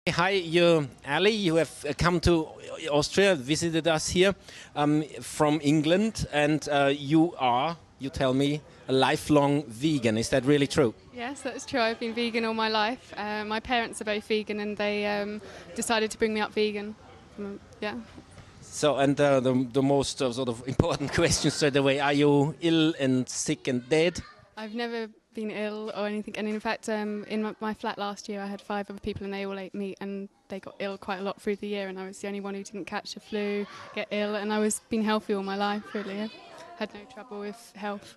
Hi, Ali. You have come to Austria, visited us here from England, and you tell me, a lifelong vegan. Is that really true? Yes, that's true. I've been vegan all my life. My parents are both vegan, and they decided to bring me up vegan. Yeah. So, and the most sort of important question straight away: are you ill and sick and dead? I've never been ill or anything, and in fact, in my flat last year, I had 5 other people, and they all ate meat, and they got ill quite a lot through the year, and I was the only one who didn't catch the flu, get ill, and I was been healthy all my life. Really, I had no trouble with health.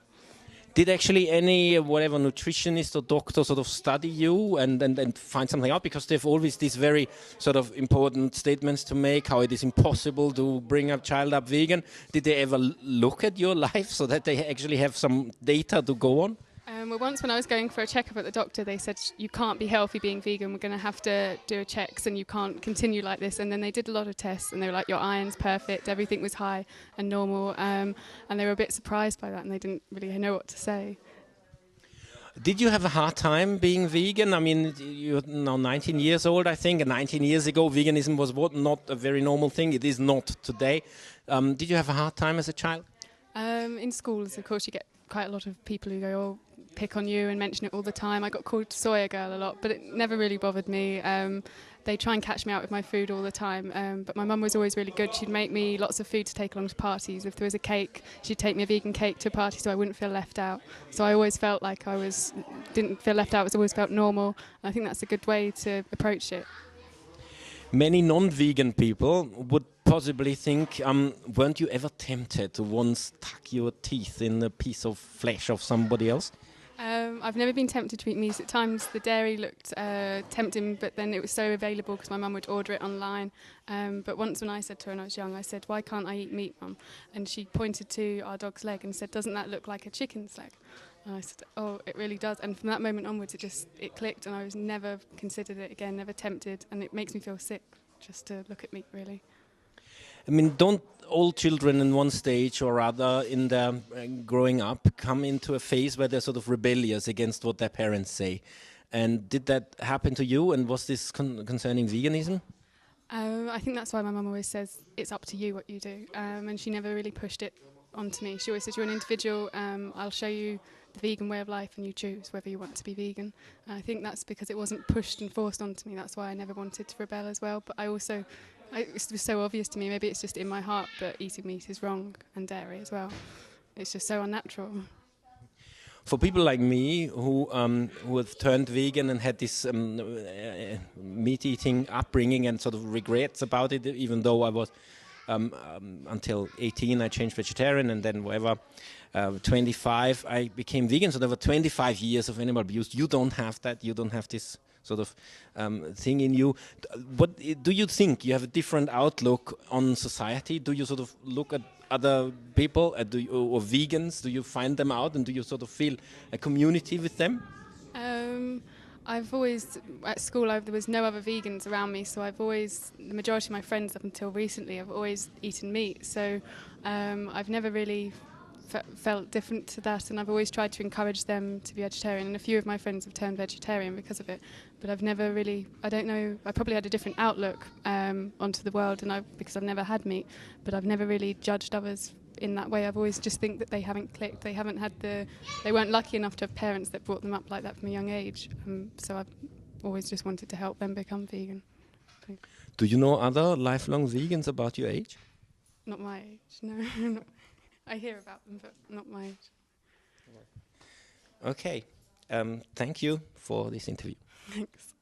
Did actually any whatever nutritionist or doctor sort of study you and find something out? Because they've always these very sort of important statements to make, how it is impossible to bring a child up vegan. Did they ever look at your life so that they actually have some data to go on? Well, once when I was going for a checkup at the doctor, they said, you can't be healthy being vegan, we're going to have to do a checks and you can't continue like this. And then they did a lot of tests and they were like, your iron's perfect, everything was high and normal. And they were a bit surprised by that and they didn't really know what to say. Did you have a hard time being vegan? I mean, you're now 19 years old, I think, and 19 years ago, veganism was not a very normal thing. It is not today. Did you have a hard time as a child? In schools, of course, you get quite a lot of people who go, oh, pick on you and mention it all the time. I got called Soya Girl a lot, but it never really bothered me. They try and catch me out with my food all the time, but my mum was always really good. She'd make me lots of food to take along to parties. If there was a cake, she'd take me a vegan cake to a party so I wouldn't feel left out. So I always felt like didn't feel left out, I always felt normal. And I think that's a good way to approach it. Many non-vegan people would possibly think, weren't you ever tempted to once tuck your teeth in a piece of flesh of somebody else? I've never been tempted to eat meat. At times the dairy looked tempting, but then it was so available because my mum would order it online. But once when I said to her when I was young, I said, why can't I eat meat, Mum? And she pointed to our dog's leg and said, doesn't that look like a chicken's leg? And I said, oh, it really does. And from that moment onwards, it clicked and I was never considered it again, never tempted. And it makes me feel sick just to look at meat, really. I mean, don't all children in one stage or other in their growing up come into a phase where they're sort of rebellious against what their parents say? And did that happen to you? And was this concerning veganism? I think that's why my mum always says it's up to you what you do. And she never really pushed it onto me. She always says, you're an individual, I'll show you the vegan way of life and you choose whether you want to be vegan. And I think that's because it wasn't pushed and forced onto me. That's why I never wanted to rebel as well. But it was so obvious to me, maybe it's just in my heart that eating meat is wrong and dairy as well. It's just so unnatural. For people like me who have turned vegan and had this meat-eating upbringing and sort of regrets about it, even though I was until 18 I changed vegetarian and then whatever 25 I became vegan, so there were 25 years of animal abuse. You don't have that, you don't have this sort of thing in you. What do you think? You have a different outlook on society? Do you sort of look at other people or vegans? Do you find them out and do you sort of feel a community with them? I've always, at school, there was no other vegans around me, so the majority of my friends up until recently, have always eaten meat. So I've never really felt different to that, and I've always tried to encourage them to be vegetarian, and a few of my friends have turned vegetarian because of it, but I've never really, I don't know, I probably had a different outlook onto the world because I've never had meat, but I've never really judged others in that way. I've always just think that they haven't clicked, they weren't lucky enough to have parents that brought them up like that from a young age, so I've always just wanted to help them become vegan. Do you know other lifelong vegans about your age? Not my age, no. I hear about them, but not my age. Okay. Thank you for this interview. Thanks.